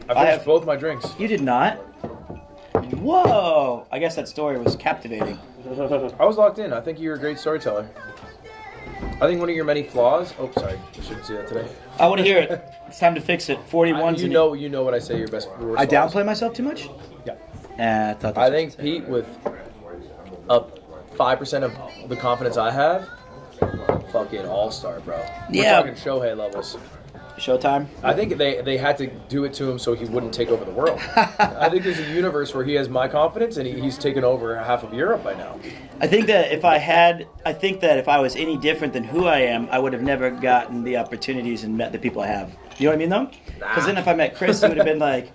I finished both my drinks. You did not? Whoa! I guess that story was captivating. I was locked in. I think you're a great storyteller. I think one of your many flaws... Oh, sorry. I shouldn't see that today. I want to hear it. It's time to fix it. 41's... You know what I say your best... I downplay myself too much? Yeah. I think Pete, with 5% of the confidence I have, fucking all-star, bro. Yeah. We're talking Shohei levels. Showtime? I think they had to do it to him so he wouldn't take over the world. I think there's a universe where he has my confidence and he's taken over half of Europe by now. I think that if I was any different than who I am, I would have never gotten the opportunities and met the people I have. You know what I mean, though? Because then if I met Chris, it would have been like...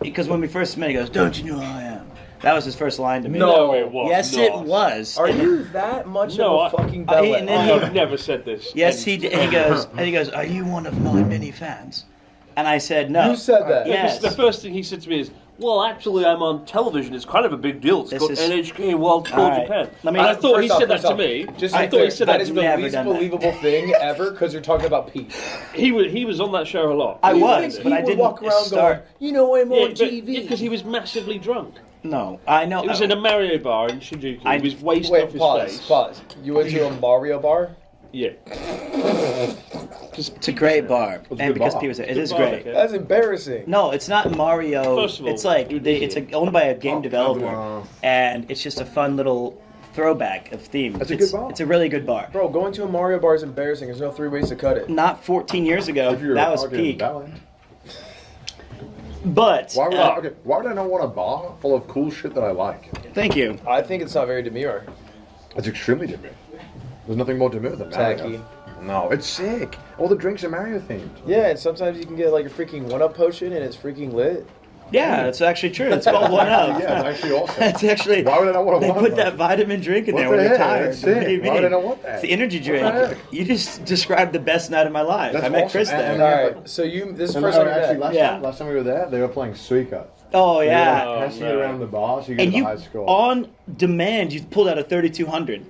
Because when we first met, he goes, "Don't you know who I am?" That was his first line to me. No, it was Yes, not. it was. Are you that much of a fucking belly? I've never said this. Yes, he did. And he goes, "Are you one of my many fans?" And I said, "No." You said that. Yes. The first thing he said to me is, "Well, actually, I'm on television. It's kind of a big deal. It's called NHK World Tour Japan." Let me- And I thought he First said off, that to me. Just I thought he said that is to the me. least believable thing ever because you're talking about Pete. He was on that show a lot. I was, but I didn't walk around start. going, I'm on TV. Because he was massively drunk. No, I know. It was in a Mario bar in Shinjuku. He was wasted off his face. Pause. You went to a Mario bar? Yeah. It's a great bar, and because Pete was there, it is great. Okay. That's embarrassing. No, it's not Mario. First of all, it's like it's owned by a game developer, and it's just a fun little throwback of theme. That's a good bar. It's a really good bar. Bro, going to a Mario bar is embarrassing. There's no 3 ways to cut it. Not 14 years ago. That was peak. Valid. But Why would I not want a bar full of cool shit that I like? Thank you. I think it's not very demure. It's extremely demure. There's nothing more demure than Mario. Tacky. No, it's sick. All the drinks are Mario themed. Yeah, and sometimes you can get like a freaking 1-Up potion and it's freaking lit. Yeah, that's actually true. It's called 1-Up. Yeah, it's actually awesome. That's actually. Why would I not want a They 1-Up? put that vitamin drink in What there the when you're heck? tired. That's sick. What do you Why would I mean? not want that? It's the energy What drink. the heck? You just described the best night of my life. That's I met awesome. Chris there. And- Alright, so this is the first time you actually, met. last time we were there, they were playing Suica. Oh They yeah. were like passing it around the bar so you get And the you, high score. on demand, you pulled out a 3200.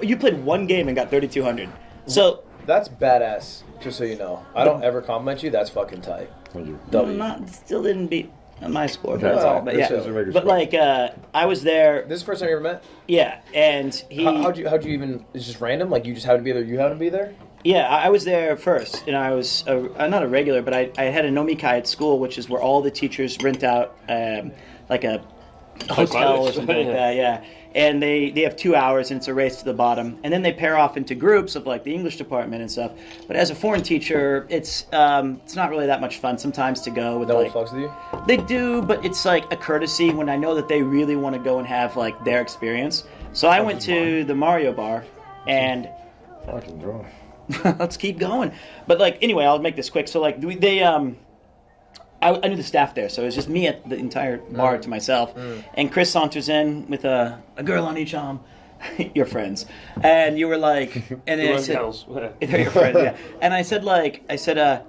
You played one game and got 3200. So That's badass, just so you know. I don't ever compliment you, that's fucking tight. still didn't beat my score. Okay, But that's well, all. But this yeah. is a regular But score. like, I was there. This is the first time you ever met? Yeah, and he. How'd you even, it's just random? Like you just happened to be there, you happened to be there? Yeah, I was there first, and I was not a regular, but I had a nomikai at school, which is where all the teachers rent out like a hotel or something like that. Yeah, and they have 2 hours, and it's a race to the bottom, and then they pair off into groups of like the English department and stuff. But as a foreign teacher, it's not really that much fun sometimes to go with. No one like, fucks with you? They do, but it's like a courtesy when I know that they really want to go and have like their experience. So I went to the Mario bar, and. Fucking draw. Let's keep going. But like anyway, I'll make this quick. So like I knew the staff there, so it was just me at the entire bar to myself. And Chris saunters in with a girl on each arm. Your friends. And you were like, and then I said, they're your friends, yeah. And I said,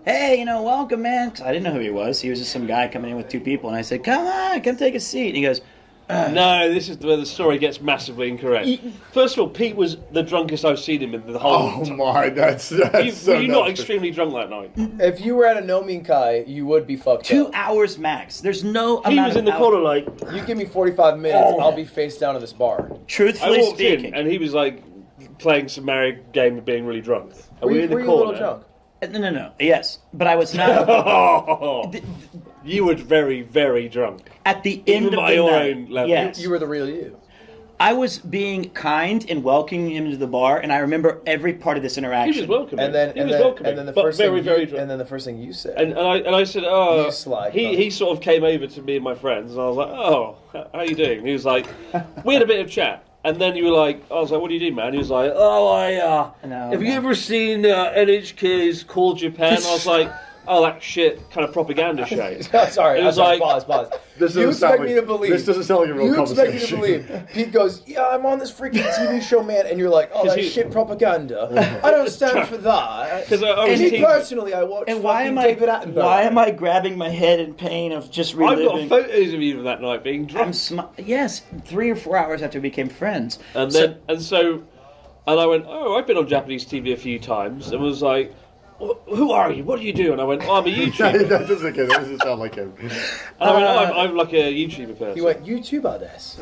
hey, welcome, man. Because I didn't know who he was. He was just some guy coming in with 2 people. And I said, come take a seat. And he goes, no, this is where the story gets massively incorrect. First of all, Pete was the drunkest I've seen him in the whole time. Oh my, that's Were you not extremely drunk that night? If you were at a Nomikai, you would be fucked 2 up. hours max. There's no He amount was in of the corner like... You give me 45 minutes, I'll be face down in this bar. I Truthfully walked speaking. in and he was like playing some Mario game and being really drunk. And Were we you, in the were you a little corner. drunk? No. Yes. But I was not... You were very, very drunk. At the end Even of by the your night, own level. yes. You were the real you. I was being kind and welcoming him to the bar, and I remember every part of this interaction. He was welcoming. And then, he was welcoming, and then the but first very, thing very you, drunk. and then the first thing you said. And I said, oh, You sly cunt. he sort of came over to me and my friends, and I was like, oh, how you doing? And he was like, we had a bit of chat. And then you were like, I was like, what do you do, man? He was like, have you ever seen NHK's Call Japan? I was like, oh, that shit kind of propaganda show. Sorry, It was I'm sorry, like- pause. This You doesn't sound expect me to believe. This doesn't sound like a real You expect me conversation. to believe. Pete goes, yeah, I'm on this freaking TV show, man. And you're like, oh, that's shit propaganda. I don't stand for that. 'Cause I was Me teasing. personally, I watch And why fucking am I? David Attenborough. Why am I grabbing my head in pain of just I've reliving? got photos of you that night being drunk. Yes, 3 or 4 hours after we became friends. And I went, oh, I've been on Japanese TV a few times, and was like, who are you? What do you do? And I went, I'm a YouTuber. That doesn't sound like him. And I went, I'm like a YouTuber person. You went, YouTuber this.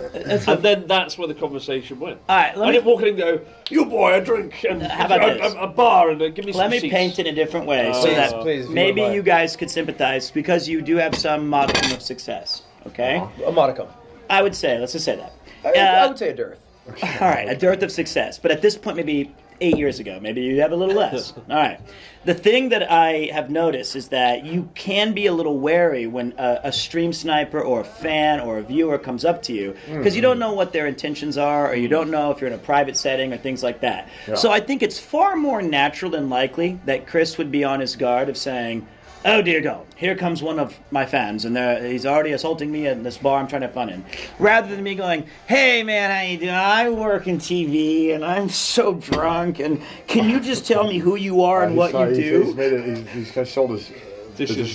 And then that's where the conversation went. All right, I didn't walk in and go, you boy, a drink, and how about this? a bar, and give me some Let me seats. paint it in a different way so Please, that please, if you maybe don't mind. you guys could sympathize because you do have some modicum of success. Okay, A modicum. I would say, let's just say that. I would say a dearth. All right, a dearth of success. But at this point, maybe 8 years ago, maybe you have a little less. All right. The thing that I have noticed is that you can be a little wary when a stream sniper or a fan or a viewer comes up to you because you don't know what their intentions are or you don't know if you're in a private setting or things like that. Yeah. So I think it's far more natural than likely that Chris would be on his guard of saying, oh dear God, here comes one of my fans, and he's already assaulting me in this bar I'm trying to have fun in. Rather than me going, hey man, how you doing? I work in TV, and I'm so drunk, and can you just tell me who you are and what you do? He's got shoulders.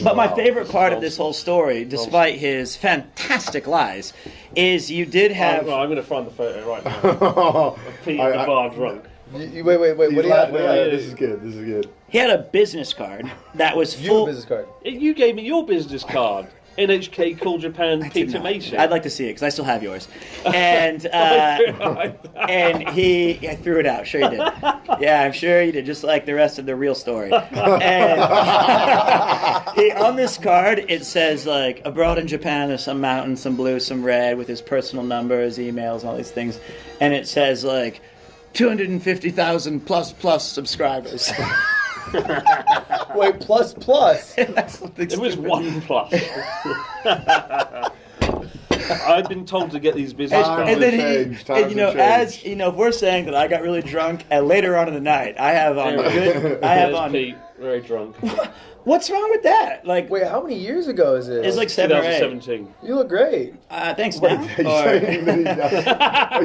But my favorite part of this whole story, despite his fantastic lies, is you did have... I'm going to find the photo right now. Of Pete at the bar drunk. Wait. What do you have? This is good. He had a business card that was You have full... a business card. You gave me your business card. NHK Cool Japan Peter Mason. I'd like to see it because I still have yours. And and I threw it out. Sure you did. Yeah, I'm sure you did. Just like the rest of the real story. And on this card it says like abroad in Japan there's some mountains, some blue, some red with his personal number, his emails, all these things, and it says like 250,000 plus subscribers. Wait, plus. It was 1 plus. I've been told to get these business cards. And then as you know, if we're saying that I got really drunk, and later on in the night, I have on Pete, very drunk. What's wrong with that? Like, Wait, how many years ago is this? it's like 7 or 8. 2017. You look great. Thanks, Are man.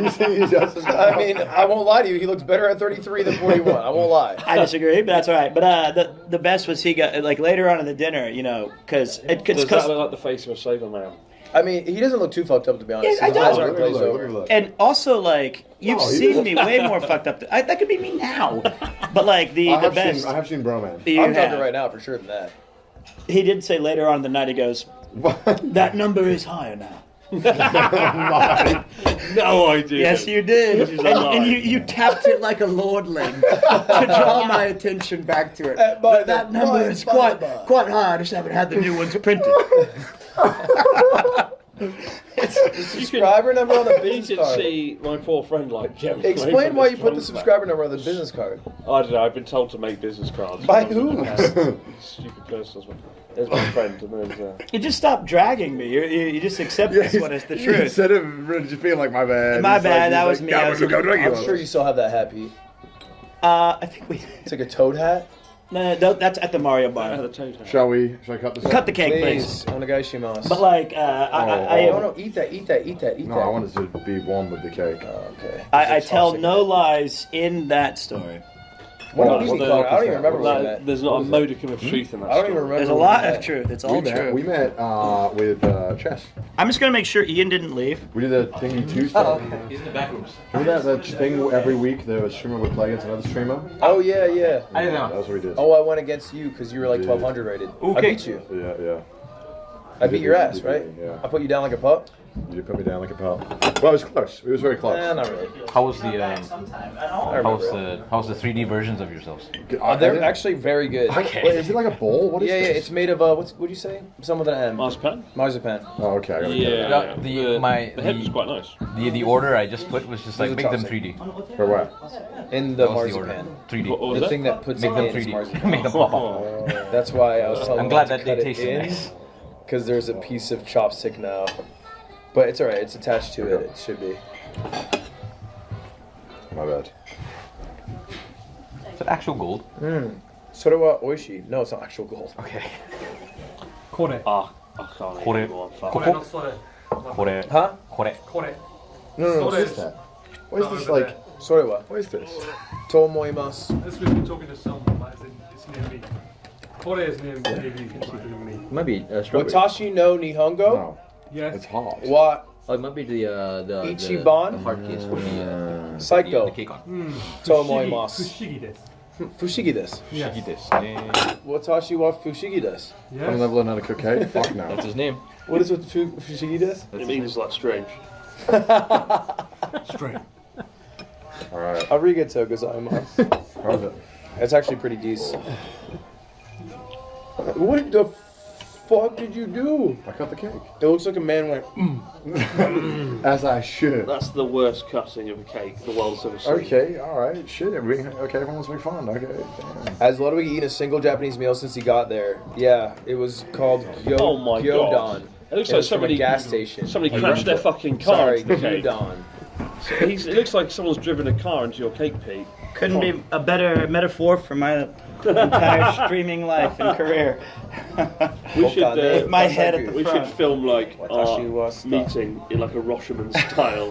you saying he does? I mean, I won't lie to you. He looks better at 33 than 41. I won't lie. I disagree, but that's all right. But the best was he got like later on in the dinner, you know, because Does that look like the face of a sober man? I mean, he doesn't look too fucked up, to be honest. Yeah, I His eyes don't. aren't glazed over. and also like you've No, he seen doesn't. me way more fucked up. That could be me now, but like the best. I have seen Broman. you I'm have. talking right now for sure than that. He did say later on in the night, he goes, that number is higher now. No, I didn't. Yes, you did. Which is a lie. And you tapped it like a lordling to draw my attention back to it. But that number is quite high. I just haven't had the new ones printed. The subscriber number on the You business should card. see my poor friend like Jim. Explain why you put the subscriber number on the business card. I don't know. I've been told to make business cards. By who? Stupid person. There's my friend, and there's. You just stop dragging me. You just accept this one as the truth. Instead of really just being like, my bad. My he's bad, that he's was me. "Yeah, I was- look how drunk you I'm are." sure you still have that hat, Pete. I think we... It's like a toad hat. No, that's at the Mario bar. The toad hat. Shall I cut this? Cut the cake, Please, please. onegaishimasu. But like, No, eat that. No, I wanted to be one with the cake. Oh, okay. I tell no lies in that story. What Well, do you mean, well, Connor? I don't even remember well, what we Like, met. there's not a modicum of truth in that. I don't even story. remember. There's a what lot we of met. truth. It's all there. We met with Chess. I'm just gonna make sure Ian didn't leave. We did a thing Tuesday. Oh, He's in the back rooms. Remember that thing every week the streamer would play against another streamer? Oh yeah. I didn't That's know. what we did. Oh, I went against you because you were like Dude. 1200 rated. I Okay. beat you. Yeah. I beat your ass, right? Yeah. I put you down like a pup. You put me down like a pup. Well, it was close. It was very close. Nah, not really. How was the I how's remember. the how's the 3D versions of yourselves? They're actually very good. Wait, is it like a bowl? What is Yeah, this? it's made of what'd you say? Something with an M. Marzipan? Marzipan. Oh, okay. I gotta get Yeah. it. The head was quite nice. The order I just put was just like There's a make them chopstick. 3D. For what? In the That was the order. marzipan. 3D. What was The it? thing that puts Make it them in is 3D. marzipan. Make them pop up. That's why I was telling I'm you glad to that they cut it tasted in, nice. because there's a piece of chopstick now. But it's alright, it's attached to it. It should be. My bad. Is it actual gold? So do oishi. No, it's not actual gold. Okay. Ah, I can't Kore. even fuck. Kore. Huh? Kore. No. What is that? What is this like? Sorewa. What is this? Tomoimasu. This we've been talking to someone, but it's near me. Kore is near me. Might be strawberry. Watashi no Nihongo No, Yes. it's hot. wa Oh, it might be the Ichiban? the hard case for the Psycho the cake on. Tomoimasu. Fushigi desu. Fushigi desu. Yes. Watashi wa Fushigi desu. Yes. I'm never learning how to cook cake. Fuck no. That's his name. What is Fushigi desu? It means like strange. Straight. Alright. Arigato gozaimasu. How's it? It's actually pretty decent. What the fuck did you do? I cut the cake. It looks like a man went. As I should. That's the worst cutting of a cake the world's ever seen. Okay, alright, shit. Okay, everyone wants to be fun. Okay, damn. Has Ludwig eaten a single Japanese meal since he got there? Yeah, it was called Oh my Gyodon. God. It looks It like was from somebody a gas station. Somebody crashed their fucking car Sorry, into the cake. Gyodon. It looks like someone's driven a car into your cake, Pete. Couldn't be a better metaphor for my entire streaming life and career. We should, With my head at the we front. should film like Watashi our wa meeting in like a Rosherman style.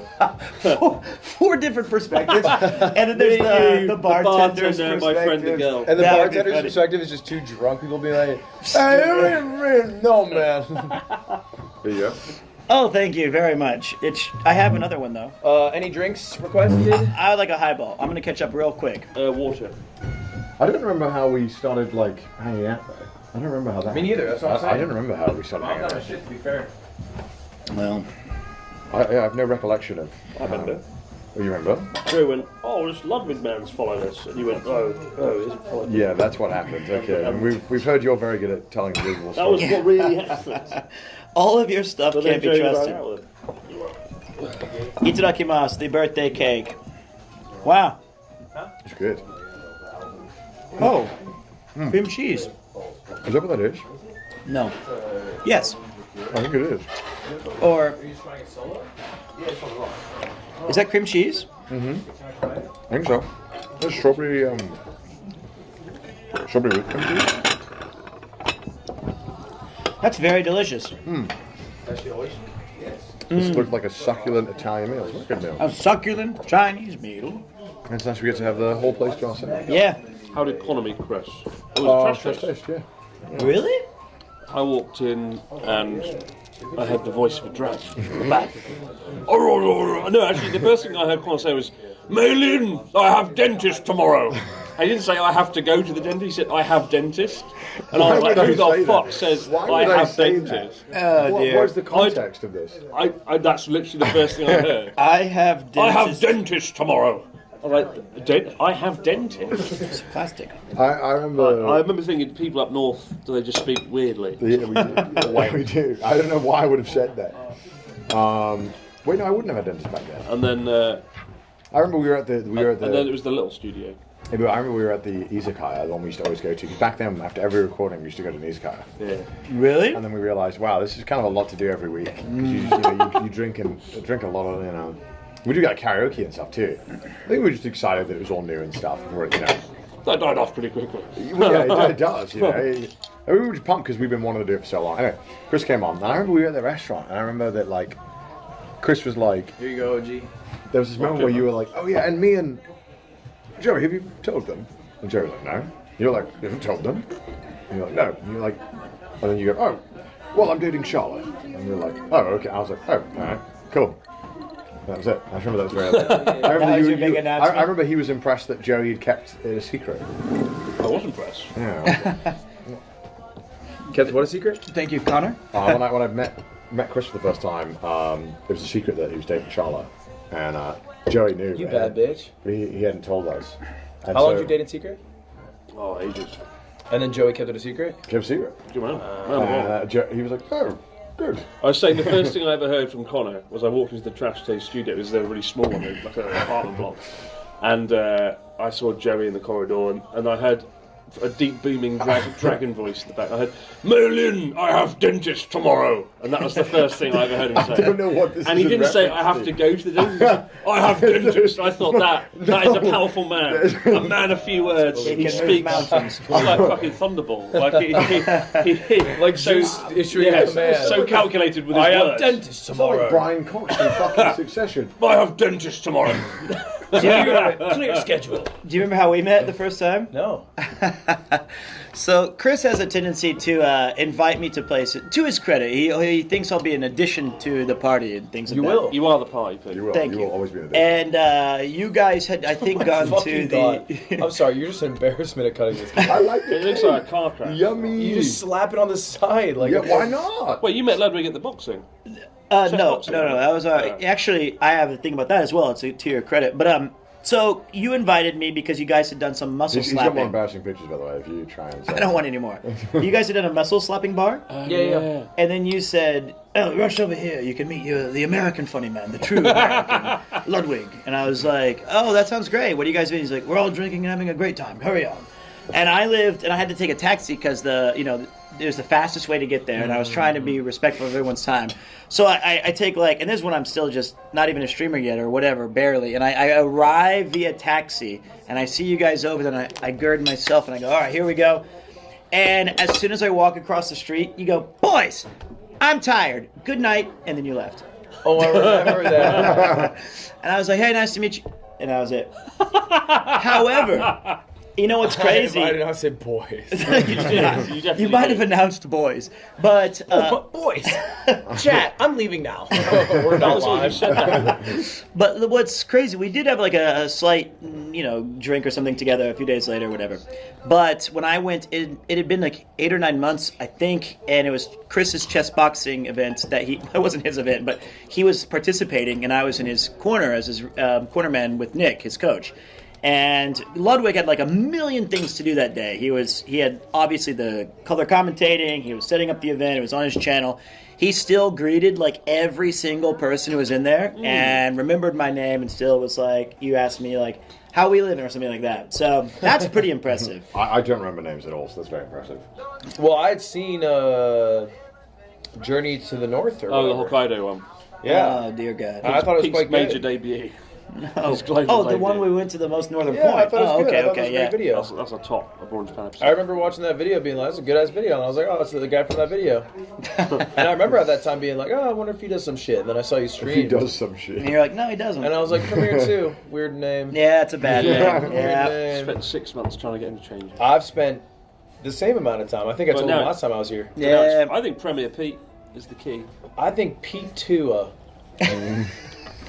Four different perspectives, and then there's the bartender's bartender, perspective. my friend, the girl. And the That would be bartender's funny. perspective is just two drunk people being like, hey, no, man. There you go. Oh, thank you very much. I have another one though. Any drinks requested? I would like a highball. I'm gonna catch up real quick. Water. I don't remember how we started, like, hanging out, though. I don't remember how that Me neither, that's what I'm I saying. don't remember how we started hanging out. shit, to be fair. Well, I have no recollection of. I remember. Oh, you remember? Joe went, oh, this Ludwig man's following us. And you went, oh, he isn't following us. Yeah, that's what happened. Okay, and we've heard you're very good at telling believable That was stories. what really happened. all of your stuff But can't then be Joe ran trusted. out with it. Itadakimasu, the birthday cake. Wow. It's good. Oh, cream cheese. Is that what that is? No. Yes. I think it is. Or is that cream cheese? I think so. There's strawberry, strawberry whipped cream cheese. That's very delicious. This looked like a succulent Italian meal. It's a good meal. A succulent Chinese meal. And it's nice we get to have the whole place to ourselves. Yeah. How did Connor meet Chris? It was a trash taste. taste, yeah. Really? I walked in and I had the voice of a dragon. No, actually, the first thing I heard Connor say was, "Mail in, I have dentist tomorrow." He didn't say I have to go to the dentist. He said I have dentist, and I was like, "Who the fuck says I have dentist?" Oh What dear. was the context of this? That's literally the first thing I heard. I have I have dentist. dentist tomorrow. I'm like, I have dentist. It's plastic. I remember. I remember thinking people up north, do they just speak weirdly? Yeah, we do. Yeah, we do. I don't know why I would have said that. Wait, no, I wouldn't have a dentist back then. And then, I remember we were at the. and then it was the little studio. I remember we were at the izakaya, the one we used to always go to. 'Cause back then, after every recording, we used to go to an izakaya. Yeah. Really? And then we realised, wow, this is kind of a lot to do every week. 'Cause you drink a lot of, you know. We do like karaoke and stuff too. I think we were just excited that it was all new and stuff. And we're, you know, That died off pretty quickly. well, yeah, it does. You know, I mean, we were just pumped because we've been wanting to do it for so long. Anyway, Chris came on, and I remember we were at the restaurant, and I remember that like, Chris was like, Here you go, OG. there was this moment where you were like, oh yeah, and me and Joey, have you told them? And Joey was like, no. You're like, you haven't told them? And you're like, no. And you're like, and then you go, oh, well, I'm dating Charlotte. And you're like, oh, okay. I was like, oh, all right, cool. That was it. I remember that was very. I remember That was your big announcement? I remember he was impressed that Joey had kept it a secret. I was impressed. Yeah. Kept what a secret? Thank you, Connor. When I met Chris for the first time, it was a secret that he was dating Charlotte, and Joey knew. You but bad bitch. He hadn't told us. And How long so- did you date in secret? Oh, ages. And then Joey kept it a secret? Kept a secret. Good man. He was like, oh, good. I was saying the first thing I ever heard from Connor was I walked into the Trash Taste studio. It was a really small one, like an apartment block. And I saw Joey in the corridor, and I heard a deep booming dragon voice in the back. I heard, "Merlin, I have dentist tomorrow," and that was the first thing I ever heard him say. I don't know what this And is he a didn't say, reference "I have to go to the dentist." He said, "I have dentist." I thought that is a powerful man, a man of few words. He He can speaks move mountains. like fucking Thunderball. Like he Like so Zeus issuing a command. so calculated with his I have words. dentist It's like tomorrow. Brian Cox in fucking Succession. I have dentist tomorrow. Clear schedule. Do you remember how we met the first time? No. So Chris has a tendency to invite me to places. To his credit, he thinks I'll be an addition to the party and things. You like will. that. You are the party people. You will. Thank you you. will always be an addition. And you guys had, I think, gone to Fucking God. the. I'm sorry, you're just an embarrassment at cutting this. I like It looks like a car crash. Yummy. You just slap it on the side. Like, yeah, why not? Wait, you met Ludwig at the boxing? No. boxing, That was Yeah. actually I have a thing about that as well. It's to your credit, but so you invited me because you guys had done some muscle He's got more slapping. embarrassing pictures, by the way, if you try and say I don't want any more. You guys had done a muscle slapping bar, Yeah. and then you said, "Oh, rush over here. You can meet the American funny man, the true American, Ludwig." And I was like, "Oh, that sounds great. What are you guys doing?" He's like, "We're all drinking and having a great time. Hurry on." And I had to take a taxi because it was the fastest way to get there, and I was trying to be respectful of everyone's time. So I take and this is when I'm still just not even a streamer yet or whatever, barely. And I arrive via taxi, and I see you guys over there, and I gird myself, and I go, all right, here we go. And as soon as I walk across the street, you go, boys, I'm tired. Good night. And then you left. Oh, I remember that. And I was like, hey, nice to meet you. And that was it. However, you know what's crazy? I did not say boys. You might have announced boys, but Boys. Chat, I'm leaving now. We're not live. but what's crazy? We did have like a slight, drink or something together a few days later, whatever. But when I went, it had been like 8 or 9 months, I think, and it was Chris's chess boxing event it wasn't his event, but he was participating, and I was in his corner as his corner man with Nick, his coach. And Ludwig had like a million things to do that day. He had obviously the color commentating. He was setting up the event. It was on his channel. He still greeted like every single person who was in there and remembered my name and still was like, you asked me like, how we living or something like that. So that's pretty impressive. I don't remember names at all, so that's very impressive. Well, I had seen Journey to the North or Oh, whatever. the Hokkaido one. Yeah. Oh, dear God. I thought it was Pete's quite major good. debut. Oh, His global the one debut. we went to the most northern Yeah, I point. thought it was Oh, good. I okay, thought it was okay, a yeah. great video. That's a top of Orange Pan episode. I remember watching that video being like, that's a good ass video. And I was like, oh, it's the guy from that video. And I remember at that time being like, oh, I wonder if he does some shit. And then I saw you stream. If he does some shit. And you're like, no, he doesn't. And I was like, come here too. Weird name. Yeah, it's a bad Yeah. name. Weird Yeah. name. Spent 6 months trying to get him to change it. I've spent the same amount of time. I think I But told him no. last time I was here. Yeah. I think Premier Pete is the key. I think Pete Tua